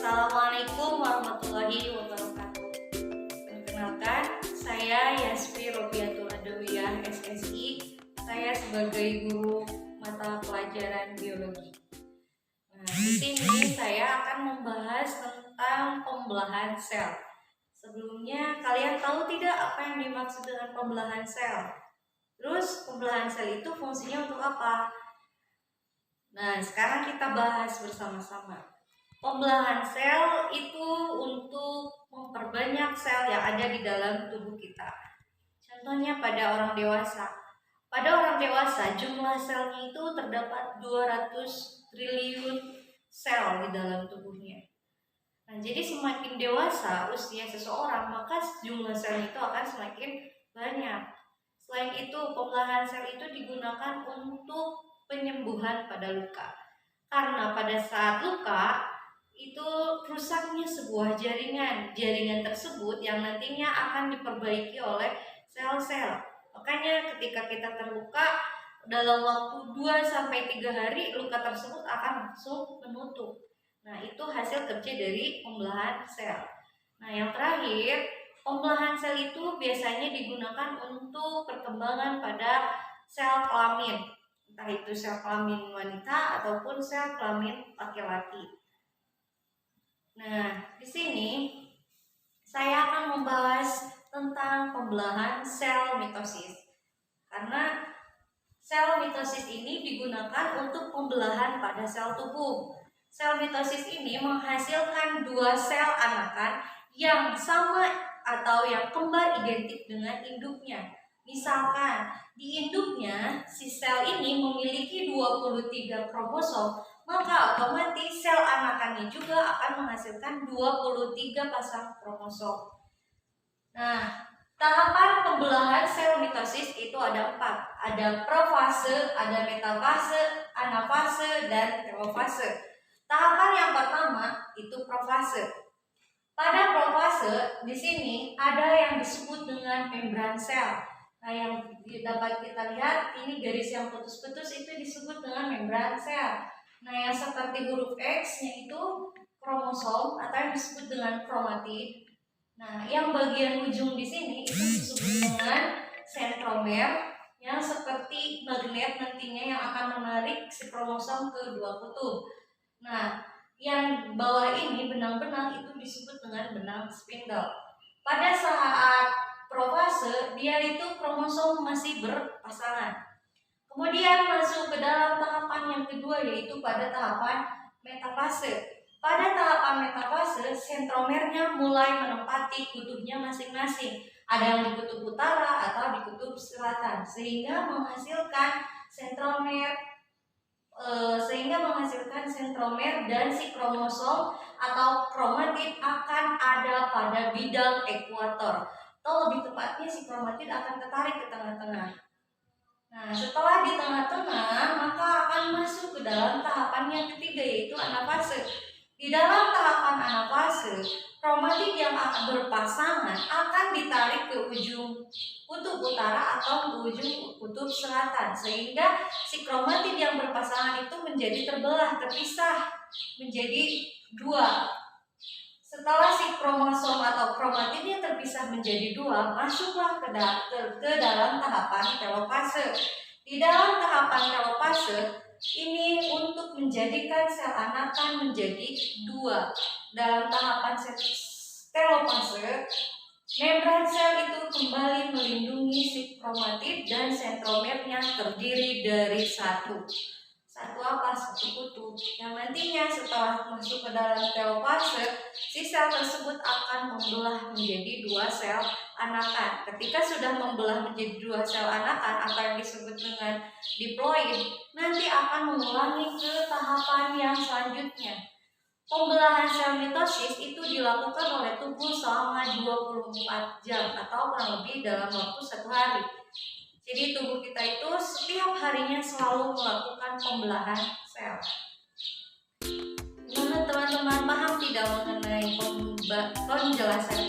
Assalamualaikum warahmatullahi wabarakatuh. Perkenalkan, saya Yasfi Robiatul Adawiyah SSI. Saya sebagai guru mata pelajaran biologi. Di sini saya akan membahas tentang pembelahan sel. Sebelumnya, kalian tahu tidak apa yang dimaksud dengan pembelahan sel? Terus, pembelahan sel itu fungsinya untuk apa? Nah, sekarang kita bahas bersama-sama. Pembelahan sel itu untuk memperbanyak sel yang ada di dalam tubuh kita. Contohnya pada orang dewasa. Pada orang dewasa, jumlah selnya itu terdapat 200 triliun sel di dalam tubuhnya. Nah, jadi semakin dewasa usia seseorang, maka jumlah sel itu akan semakin banyak. Selain itu, pembelahan sel itu digunakan untuk penyembuhan pada luka. Karena pada saat luka, itu rusaknya sebuah jaringan tersebut yang nantinya akan diperbaiki oleh sel-sel. Makanya ketika kita terluka, dalam waktu 2-3 hari luka tersebut akan langsung menutup. Nah, itu hasil kerja dari pembelahan sel. Nah, yang terakhir, pembelahan sel itu biasanya digunakan untuk perkembangan pada sel kelamin, entah itu sel kelamin wanita ataupun sel kelamin laki-laki. Nah, di sini saya akan membahas tentang pembelahan sel mitosis. Karena sel mitosis ini digunakan untuk pembelahan pada sel tubuh. Sel mitosis ini menghasilkan 2 sel anakan yang sama atau yang kembar identik dengan induknya. Misalkan di induknya si sel ini memiliki 23 kromosom, maka otomatis sel anakannya juga akan menghasilkan 23 pasang kromosom. Nah, tahapan pembelahan sel mitosis itu ada 4. Ada profase, ada metafase, anafase, dan telofase. Tahapan yang pertama itu profase. Pada profase di sini ada yang disebut dengan membran sel. Nah, yang dapat kita lihat ini garis yang putus-putus itu disebut dengan membran sel. Nah, yang seperti huruf X-nya itu kromosom atau yang disebut dengan kromatid. Nah, yang bagian ujung di sini itu disebut dengan sentromer, yang seperti magnet nantinya yang akan menarik si kromosom ke 2 kutub. Nah, yang bawah ini benang-benang itu disebut dengan benang spindle. Pada saat profase, dia itu kromosom masih berpasangan. Kemudian masuk ke dalam tahapan yang kedua, yaitu pada tahapan metafase. Pada tahapan metafase, sentromernya mulai menempati kutubnya masing-masing. Ada yang di kutub utara atau di kutub selatan, sehingga menghasilkan sentromer dan si kromosom atau kromatid akan ada pada bidang ekuator. Atau lebih tepatnya si kromatid akan tertarik ke tengah-tengah. Nah, setelah di tengah-tengah, maka akan masuk ke dalam tahapan yang ketiga, yaitu anafase. Di dalam tahapan anafase, kromatid yang akan berpasangan akan ditarik ke ujung kutub utara atau ke ujung kutub selatan, sehingga si kromatid yang berpasangan itu menjadi terpisah menjadi 2. Setelah si kromosom atau kromatidnya terpisah menjadi 2, masuklah ke dalam tahapan telofase. Di dalam tahapan telofase ini untuk menjadikan sel anakan menjadi 2. Dalam tahapan telofase, membran sel itu kembali melindungi si kromatid dan sentromernya terdiri dari satu kutub, yang nantinya setelah masuk ke dalam telofase, si sel tersebut akan membelah menjadi 2 sel anakan. Ketika sudah membelah menjadi 2 sel anakan atau yang disebut dengan diploid, nanti akan mengulangi ke tahapan yang selanjutnya. Pembelahan sel mitosis itu dilakukan oleh tubuh selama 24 jam atau kurang lebih dalam waktu 1 hari. Jadi tubuh kita itu setiap harinya selalu melakukan pembelahan sel. Gimana teman-teman, paham tidak mengenai penjelasan